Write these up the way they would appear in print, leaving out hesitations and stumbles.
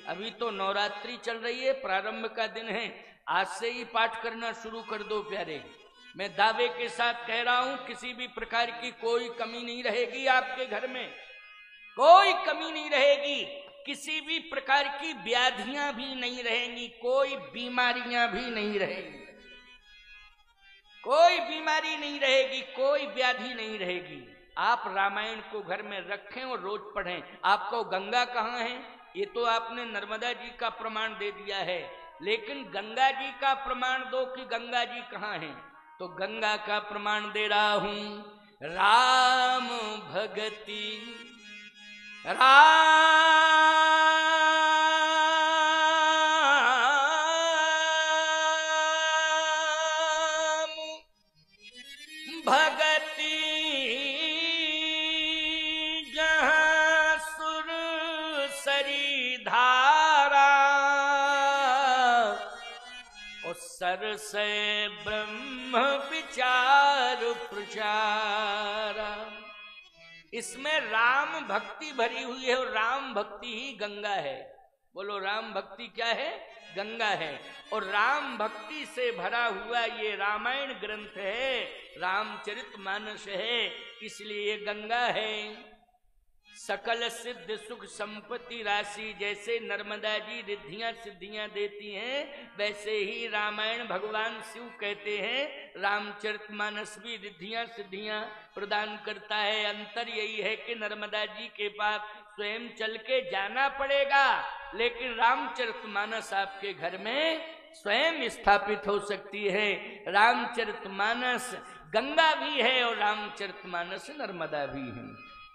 अभी तो नवरात्रि चल रही है, प्रारंभ का दिन है, आज से ही पाठ करना शुरू कर दो प्यारे। मैं दावे के साथ कह रहा हूं, किसी भी प्रकार की कोई कमी नहीं रहेगी आपके घर में, कोई कमी नहीं रहेगी, किसी भी प्रकार की व्याधियां भी नहीं रहेंगी, कोई बीमारियां भी नहीं रहेंगी, कोई बीमारी नहीं रहेगी, कोई व्याधि नहीं रहेगी। आप रामायण को घर में रखें और रोज पढ़ें। आपको गंगा कहाँ है? ये तो आपने नर्मदा जी का प्रमाण दे दिया है, लेकिन गंगा जी का प्रमाण दो कि गंगा जी कहाँ हैं। तो गंगा का प्रमाण दे रहा हूं, राम भगति भगति जहाँ सुर सरी धारा, और सर से ब्रह्म विचार प्रचारा। इसमें राम भक्ति भरी हुई है और राम भक्ति ही गंगा है। बोलो, राम भक्ति क्या है? गंगा है। और राम भक्ति से भरा हुआ ये रामायण ग्रंथ है, रामचरितमानस है, इसलिए ये गंगा है। सकल सिद्ध सुख संपत्ति राशि, जैसे नर्मदा जी रिद्धियां सिद्धियां देती हैं, वैसे ही रामायण भगवान शिव कहते हैं, रामचरितमानस भी रिद्धियां सिद्धियां प्रदान करता है। अंतर यही है कि नर्मदा जी के पास स्वयं चल के जाना पड़ेगा, लेकिन रामचरितमानस आपके घर में स्वयं स्थापित हो सकती है। रामचरितमानस गंगा भी है और रामचरितमानस नर्मदा भी है।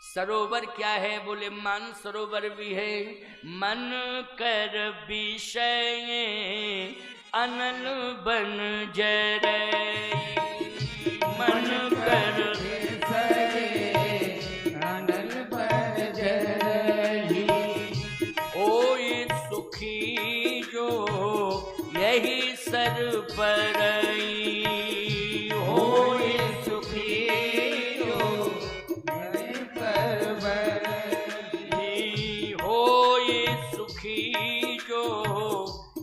सरोवर क्या है? बोले, मान सरोवर भी है। मन कर विषय अनल बन जरई, मन कर विषय अनल बन जरई, होय सुखी जो यही सर परई, होय सुखी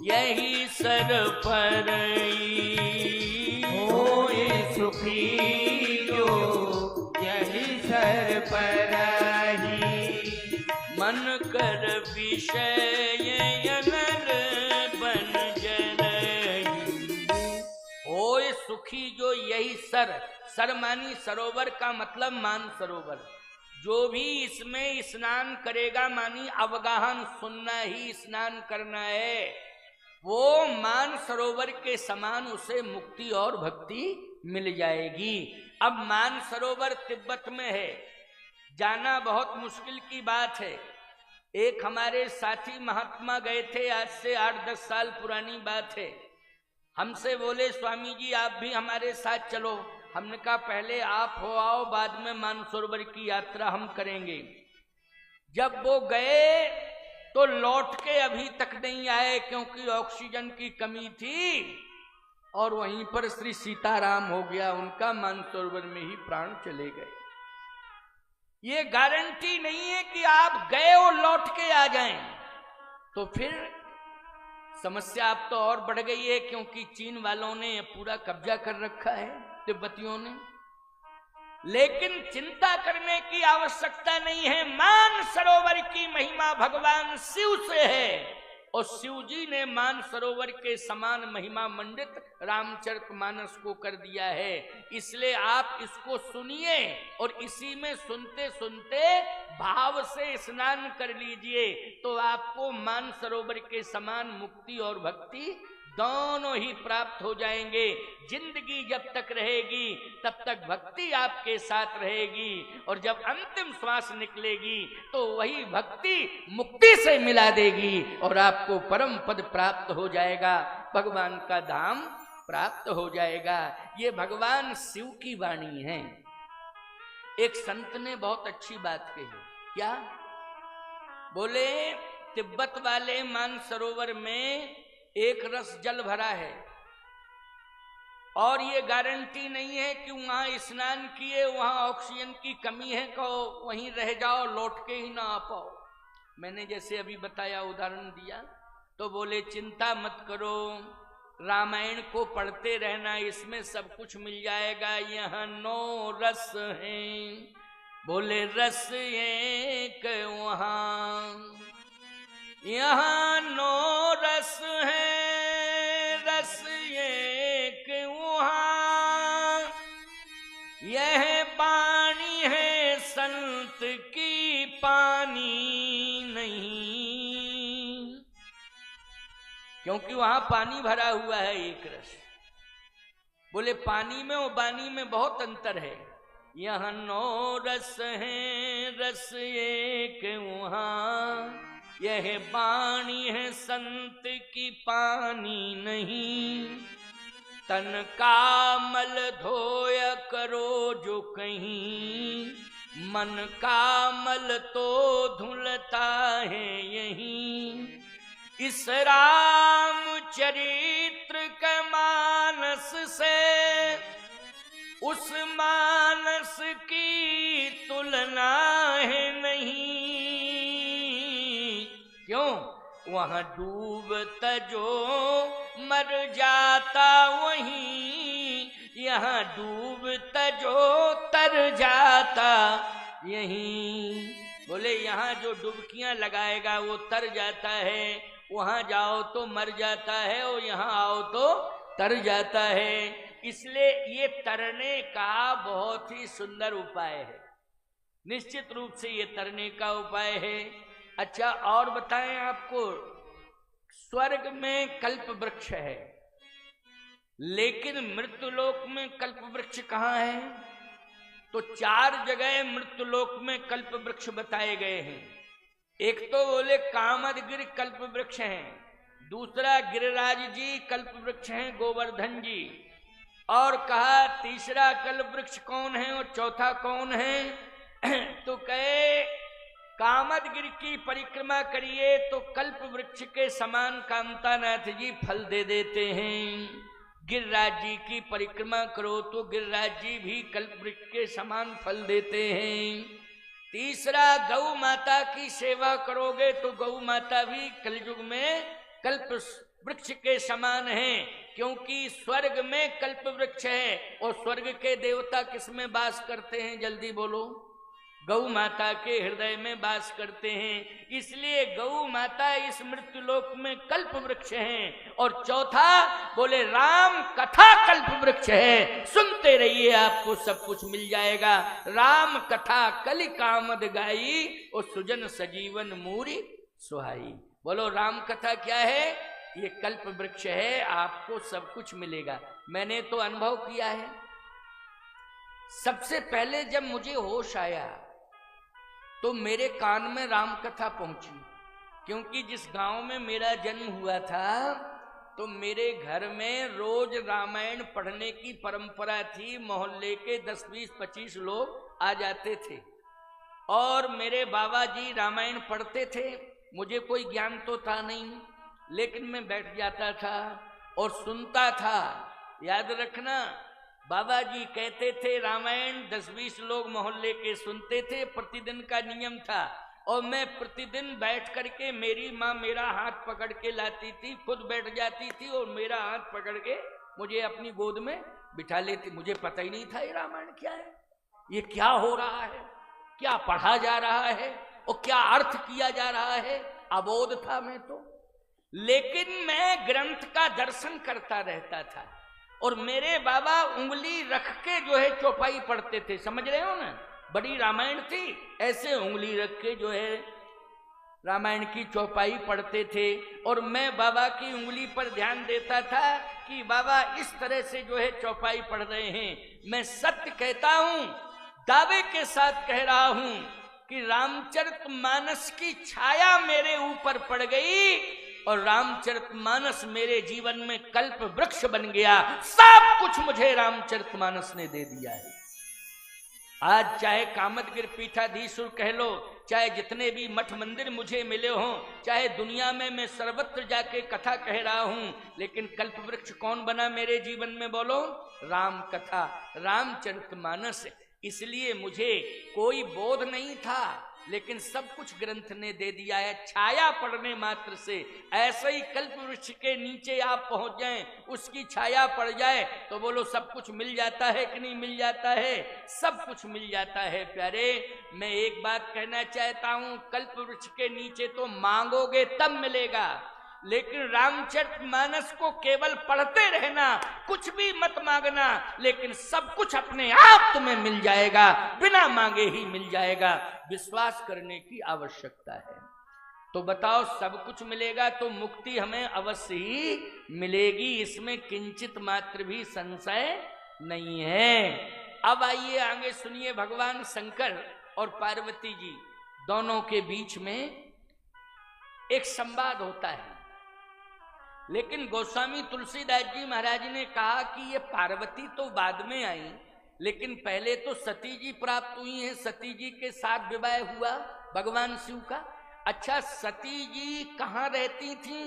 यही सर परई, होय सुखी जो यही सर परई, मन कर विषय अनल बन जरई, होय सुखी जो यही सर मानी सरोवर का मतलब मान सरोवर। जो भी इसमें स्नान करेगा, मानी अवगाहन सुनना ही स्नान करना है, वो मान सरोवर के समान उसे मुक्ति और भक्ति मिल जाएगी। अब मान सरोवर तिब्बत में है, जाना बहुत मुश्किल की बात है। एक हमारे साथी महात्मा गए थे, आज से 8-10 साल पुरानी बात है। हमसे बोले, स्वामी जी आप भी हमारे साथ चलो। हमने कहा पहले आप हो आओ, बाद में मानसरोवर की यात्रा हम करेंगे। जब वो गए तो लौट के अभी तक नहीं आए, क्योंकि ऑक्सीजन की कमी थी और वहीं पर श्री सीताराम हो गया उनका, मानसरोवर में ही प्राण चले गए। ये गारंटी नहीं है कि आप गए और लौट के आ जाएं, तो फिर समस्या अब तो और बढ़ गई है, क्योंकि चीन वालों ने पूरा कब्जा कर रखा है, तिब्बतियों ने। लेकिन चिंता करने की आवश्यकता नहीं है, मान सरोवर की महिमा भगवान शिव से है, और शिव जी ने मान सरोवर के समान महिमा मंडित रामचरितमानस को कर दिया है। इसलिए आप इसको सुनिए और इसी में सुनते सुनते भाव से स्नान कर लीजिए, तो आपको मान सरोवर के समान मुक्ति और भक्ति दोनों ही प्राप्त हो जाएंगे। जिंदगी जब तक रहेगी तब तक भक्ति आपके साथ रहेगी, और जब अंतिम श्वास निकलेगी तो वही भक्ति मुक्ति से मिला देगी और आपको परम पद प्राप्त हो जाएगा, भगवान का धाम प्राप्त हो जाएगा। ये भगवान शिव की वाणी है। एक संत ने बहुत अच्छी बात कही। क्या बोले? तिब्बत वाले मानसरोवर में एक रस जल भरा है, और ये गारंटी नहीं है कि वहां स्नान किए वहां ऑक्सीजन की कमी है, कहो वहीं रह जाओ, लौट के ही ना आ पाओ। मैंने जैसे अभी बताया, उदाहरण दिया, तो बोले चिंता मत करो, रामायण को पढ़ते रहना, इसमें सब कुछ मिल जाएगा। यहाँ 9 रस हैं। बोले रस एक वहाँ, यहाँ 9 रस हैं, रस एक वहाँ। यह पानी है संत की, पानी नहीं, क्योंकि वहां पानी भरा हुआ है एक रस। बोले पानी में और वाणी में बहुत अंतर है। यहाँ 9 रस हैं, रस एक वहाँ। यह वाणी है संत की, पानी नहीं। तन का मल धोया करो जो कहीं, मन का मल तो धुलता है यहीं। इस राम चरित्र के मानस से उस मानस की तुलना है नहीं। क्यों? वहां डूबता जो मर जाता वहीं, यहाँ डूबता जो तर जाता यहीं। बोले यहाँ जो डुबकियां लगाएगा वो तर जाता है, वहां जाओ तो मर जाता है और यहाँ आओ तो तर जाता है। इसलिए ये तरने का बहुत ही सुंदर उपाय है, निश्चित रूप से ये तरने का उपाय है। अच्छा और बताएं आपको, स्वर्ग में कल्प वृक्ष है, लेकिन मृत्युलोक में कल्प वृक्ष कहाँ है? तो 4 जगह मृत्युलोक में कल्प वृक्ष बताए गए हैं। एक तो बोले कामदगिरि कल्प वृक्ष हैं, दूसरा गिरिराज जी कल्प वृक्ष हैं, गोवर्धन जी, और कहा तीसरा कल्प वृक्ष कौन है और चौथा कौन है? तो कहे कामदगिरि की परिक्रमा करिए तो कल्प वृक्ष के समान कामतानाथ जी फल दे देते हैं। गिरिराज जी की परिक्रमा करो तो गिरिराज जी भी कल्प वृक्ष के समान फल देते हैं। तीसरा गौ माता की सेवा करोगे तो गौ माता भी कलयुग में कल्प वृक्ष के समान है, क्योंकि स्वर्ग में कल्प वृक्ष है। और स्वर्ग के देवता किसमें वास करते हैं? जल्दी बोलो। गौ माता के हृदय में वास करते हैं, इसलिए गौ माता इस मृत्युलोक में कल्प वृक्ष हैं। और चौथा बोले राम कथा कल्प वृक्ष है, सुनते रहिए आपको सब कुछ मिल जाएगा। राम कथा कलि कामद गाई और सुजन सजीवन मूरी सुहाई। बोलो राम कथा क्या है? ये कल्प वृक्ष है, आपको सब कुछ मिलेगा। मैंने तो अनुभव किया है। सबसे पहले जब मुझे होश आया तो मेरे कान में राम कथा पहुंची, क्योंकि जिस गांव में मेरा जन्म हुआ था तो मेरे घर में रोज रामायण पढ़ने की परंपरा थी। मोहल्ले के 10, 20, 25 लोग आ जाते थे और मेरे बाबा जी रामायण पढ़ते थे। मुझे कोई ज्ञान तो था नहीं, लेकिन मैं बैठ जाता था और सुनता था। याद रखना, बाबा जी कहते थे रामायण 10-20 लोग मोहल्ले के सुनते थे, प्रतिदिन का नियम था। और मैं प्रतिदिन बैठ करके, मेरी माँ मेरा हाथ पकड़ के लाती थी, खुद बैठ जाती थी और मेरा हाथ पकड़ के मुझे अपनी गोद में बिठा लेती। मुझे पता ही नहीं था ये रामायण क्या है, ये क्या हो रहा है, क्या पढ़ा जा रहा है और क्या अर्थ किया जा रहा है, अबोध था मैं तो। लेकिन मैं ग्रंथ का दर्शन करता रहता था और मेरे बाबा उंगली रख के जो है चौपाई पढ़ते थे। समझ रहे हो ना, बड़ी रामायण थी, ऐसे उंगली रख के जो है रामायण की चौपाई पढ़ते थे और मैं बाबा की उंगली पर ध्यान देता था कि बाबा इस तरह से जो है चौपाई पढ़ रहे हैं। मैं सत्य कहता हूं, दावे के साथ कह रहा हूं कि रामचरितमानस की छाया मेरे ऊपर पड़ गई और रामचरितमानस मेरे जीवन में कल्प वृक्ष बन गया। सब कुछ मुझे रामचरितमानस ने दे दिया है। आज चाहे कामदगिरि पीठाधीश्वर कह लो, चाहे जितने भी मठ मंदिर मुझे मिले हों, चाहे दुनिया में मैं सर्वत्र जाके कथा कह रहा हूं, लेकिन कल्प वृक्ष कौन बना मेरे जीवन में? बोलो, राम कथा, रामचरितमानस। इसलिए मुझे कोई बोध नहीं था, लेकिन सब कुछ ग्रंथ ने दे दिया है। छाया पड़ने मात्र से, ऐसे ही कल्प वृक्ष के नीचे आप पहुंच जाएं, उसकी छाया पड़ जाए तो बोलो सब कुछ मिल जाता है कि नहीं मिल जाता है? सब कुछ मिल जाता है प्यारे। मैं एक बात कहना चाहता हूं, कल्प वृक्ष के नीचे तो मांगोगे तब मिलेगा, लेकिन रामचरितमानस को केवल पढ़ते रहना, कुछ भी मत मांगना, लेकिन सब कुछ अपने आप तुम्हें मिल जाएगा, बिना मांगे ही मिल जाएगा। विश्वास करने की आवश्यकता है। तो बताओ, सब कुछ मिलेगा तो मुक्ति हमें अवश्य ही मिलेगी, इसमें किंचित मात्र भी संशय नहीं है। अब आइए आगे सुनिए, भगवान शंकर और पार्वती जी दोनों के बीच में एक संवाद होता है। लेकिन गोस्वामी तुलसीदास जी महाराज ने कहा कि ये पार्वती तो बाद में आई, लेकिन पहले तो सती जी प्राप्त हुई हैं, सती जी के साथ विवाह हुआ भगवान शिव का। अच्छा, सती जी कहाँ रहती थी?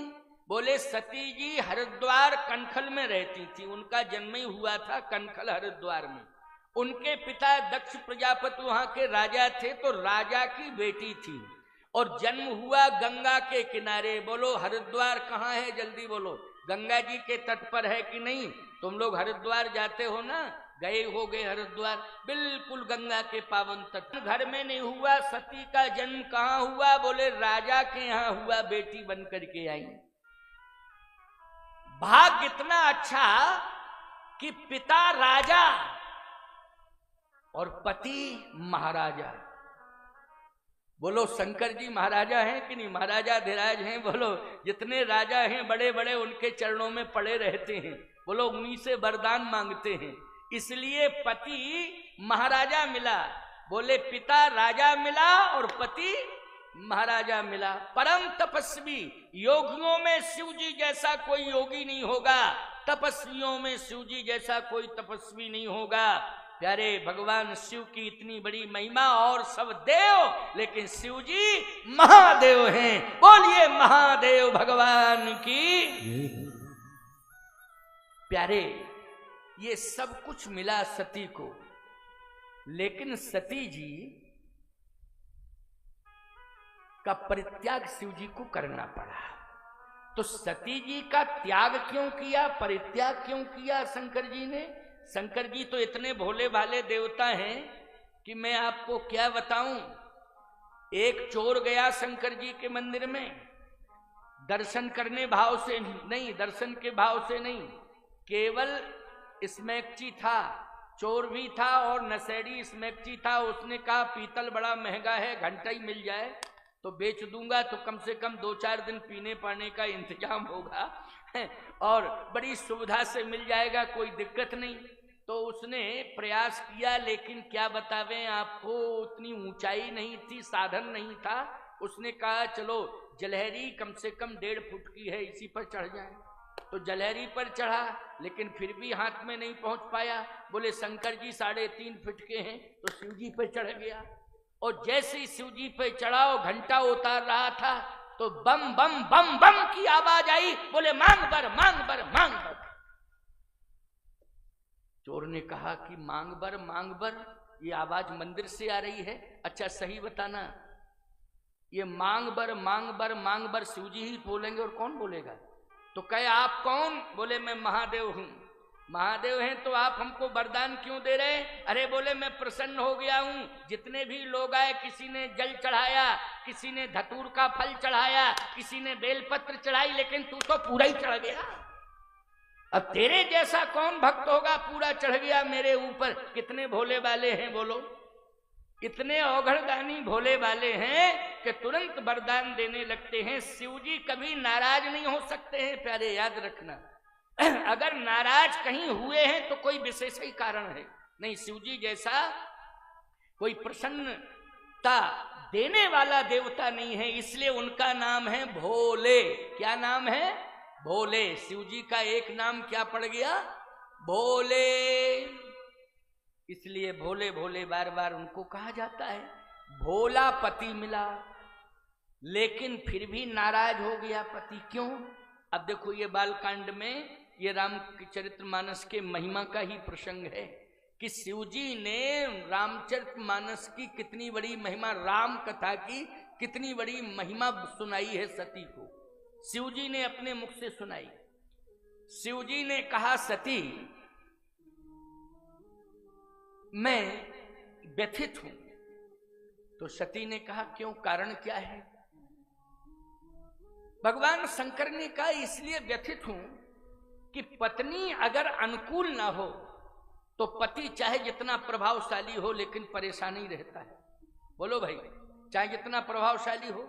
बोले सती जी हरिद्वार कनखल में रहती थी, उनका जन्म ही हुआ था कनखल हरिद्वार में। उनके पिता दक्ष प्रजापति वहां के राजा थे, तो राजा की बेटी थी और जन्म हुआ गंगा के किनारे। बोलो हरिद्वार कहाँ है? जल्दी बोलो, गंगा जी के तट पर है कि नहीं? तुम लोग हरिद्वार जाते हो ना, गए हो गए हरिद्वार, बिल्कुल गंगा के पावन तट। घर में नहीं हुआ, सती का जन्म कहाँ हुआ? बोले राजा के यहाँ हुआ, बेटी बन करके आई। भाग्य इतना अच्छा कि पिता राजा और पति महाराजा। बोलो शंकर जी महाराजा हैं कि नहीं? महाराजा धीराज हैं। बोलो जितने राजा हैं बड़े बड़े, उनके चरणों में पड़े रहते हैं। बोलो उन्हीं से वरदान मांगते हैं, इसलिए पति महाराजा मिला। बोले पिता राजा मिला और पति महाराजा मिला। परम तपस्वी, योगियों में शिव जी जैसा कोई योगी नहीं होगा, तपस्वियों में शिव जी जैसा कोई तपस्वी नहीं होगा। प्यारे भगवान शिव की इतनी बड़ी महिमा, और सब देव, लेकिन शिव जी महादेव हैं। बोलिए महादेव भगवान की। प्यारे, ये सब कुछ मिला सती को, लेकिन सती जी का परित्याग शिव जी को करना पड़ा। तो सती जी का त्याग क्यों किया, परित्याग क्यों किया शंकर जी ने? शंकर जी तो इतने भोले भाले देवता हैं कि मैं आपको क्या बताऊं। एक चोर गया शंकर जी के मंदिर में, दर्शन करने भाव से नहीं, दर्शन के भाव से नहीं, केवल स्मैकची था, चोर भी था और नशेड़ी स्मैकची था। उसने कहा पीतल बड़ा महंगा है, घंटा ही मिल जाए तो बेच दूंगा, तो कम से कम 2-4 दिन पीने पाने का इंतजाम होगा और बड़ी सुविधा से मिल जाएगा, कोई दिक्कत नहीं। तो उसने प्रयास किया, लेकिन क्या बतावें आपको, उतनी ऊंचाई नहीं थी, साधन नहीं था। उसने कहा चलो जलहरी कम से कम 1.5 फुट की है, इसी पर चढ़ जाए। तो जलहरी पर चढ़ा, लेकिन फिर भी हाथ में नहीं पहुंच पाया। बोले शंकर जी 3.5 फुट के हैं, तो शिव जी पर चढ़ गया। और जैसे ही शिव जी पर चढ़ा और घंटा उतार रहा था, तो बम बम बम बम की आवाज आई। बोले मांग बर मांग बर मांग बर। चोर ने कहा कि मांग बर, ये आवाज मंदिर से आ रही है। अच्छा सही बताना, ये मांग बर शिव जी ही बोलेंगे और कौन बोलेगा? तो कहे आप कौन? बोले मैं महादेव हूं। महादेव हैं तो आप हमको वरदान क्यों दे रहे हैं? अरे बोले मैं प्रसन्न हो गया हूं, जितने भी लोग आए, किसी ने जल चढ़ाया, किसी ने धतूर का फल चढ़ाया, किसी ने बेलपत्र चढ़ाई, लेकिन तू तो पूरा ही चढ़ गया। अब तेरे जैसा कौन भक्त होगा, पूरा चढ़ गया मेरे ऊपर। कितने भोले वाले हैं बोलो, इतने अवघड़दानी भोले वाले हैं कि तुरंत वरदान देने लगते हैं। शिव जी कभी नाराज नहीं हो सकते हैं प्यारे, याद रखना। अगर नाराज कहीं हुए हैं तो कोई विशेष ही कारण है, नहीं शिव जी जैसा कोई प्रसन्नता देने वाला देवता नहीं है, इसलिए उनका नाम है भोले। क्या नाम है? भोले। शिव जी का एक नाम क्या पड़ गया? भोले। इसलिए भोले भोले बार बार उनको कहा जाता है। भोला पति मिला, लेकिन फिर भी नाराज हो गया पति। क्यों? अब देखो ये बालकांड में, ये राम चरितमानस के महिमा का ही प्रसंग है कि शिवजी ने रामचरितमानस की कितनी बड़ी महिमा, राम कथा की कितनी बड़ी महिमा सुनाई है सती को। शिवजी ने अपने मुख से सुनाई। शिवजी ने कहा, सती मैं व्यथित हूं। तो सती ने कहा, क्यों, कारण क्या है? भगवान शंकर ने कहा, इसलिए व्यथित हूं कि पत्नी अगर अनुकूल ना हो तो पति चाहे जितना प्रभावशाली हो लेकिन परेशानी रहता है। बोलो भाई, चाहे जितना प्रभावशाली हो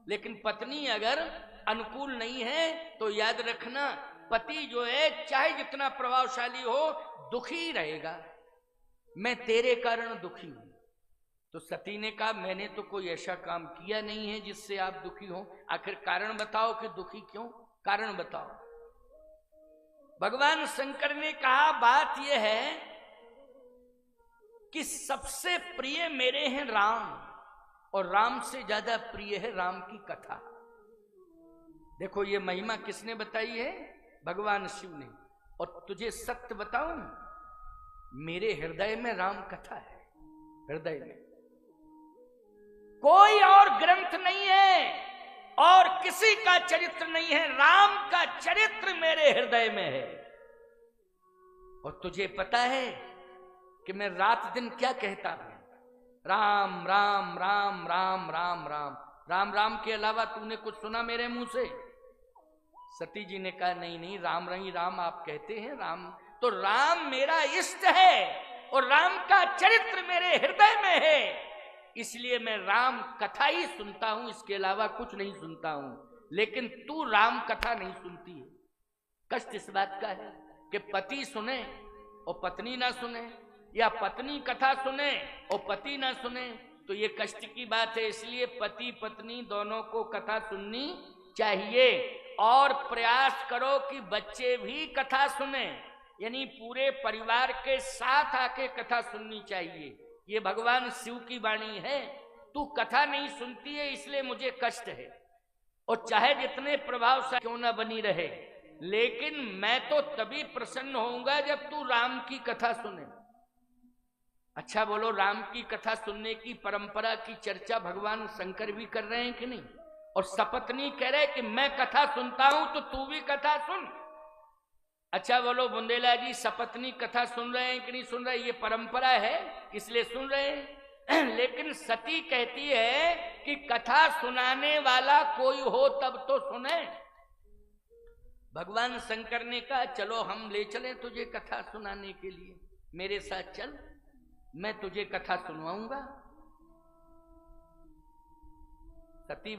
लेकिन पत्नी अगर अनुकूल नहीं है तो याद रखना, पति जो है चाहे जितना प्रभावशाली हो दुखी रहेगा। मैं तेरे कारण दुखी हूं। तो सती ने कहा, मैंने तो कोई ऐसा काम किया नहीं है जिससे आप दुखी हो। आखिर कारण बताओ कि दुखी क्यों, कारण बताओ। भगवान शंकर ने कहा, बात यह है कि सबसे प्रिय मेरे हैं राम, और राम से ज्यादा प्रिय है राम की कथा। देखो ये महिमा किसने बताई है? भगवान शिव ने। और तुझे सत्य बताऊं, मेरे हृदय में राम कथा है। हृदय में कोई और ग्रंथ नहीं है और किसी का चरित्र नहीं है, राम का चरित्र मेरे हृदय में है। और तुझे पता है कि मैं रात दिन क्या कहता हूं? राम राम राम राम राम राम राम राम के अलावा तूने कुछ सुना मेरे मुंह से? सती जी ने कहा, नहीं नहीं, राम रही राम आप कहते हैं। राम तो राम मेरा इष्ट है और राम का चरित्र मेरे हृदय में है, इसलिए मैं राम कथा ही सुनता हूं, इसके अलावा कुछ नहीं सुनता हूं। लेकिन तू राम कथा नहीं सुनती है। कष्ट इस बात का है कि पति सुने और पत्नी ना सुने, या पत्नी कथा सुने और पति ना सुने, तो ये कष्ट की बात है। इसलिए पति पत्नी दोनों को कथा सुननी चाहिए। और प्रयास करो कि बच्चे भी कथा सुने, यानी पूरे परिवार के साथ आके कथा सुननी चाहिए। ये भगवान शिव की वाणी है। तू कथा नहीं सुनती है इसलिए मुझे कष्ट है, और चाहे जितने प्रभावशाली क्यों ना बनी रहे, लेकिन मैं तो तभी प्रसन्न होऊंगा जब तू राम की कथा सुने। अच्छा बोलो, राम की कथा सुनने की परंपरा की चर्चा भगवान शंकर भी कर रहे हैं कि नहीं? और सपत्नी कह रहे कि मैं कथा सुनता हूं तो तू भी कथा सुन। अच्छा बोलो बुंदेला जी, सपत्नी कथा सुन रहे हैं कि नहीं सुन रहे? ये परंपरा है इसलिए सुन रहे हैं। लेकिन सती कहती है कि कथा सुनाने वाला कोई हो तब तो सुने। भगवान शंकर ने कहा, चलो हम ले चले तुझे कथा सुनाने के लिए, मेरे साथ चल, मैं तुझे कथा सुनवाऊंगा। सती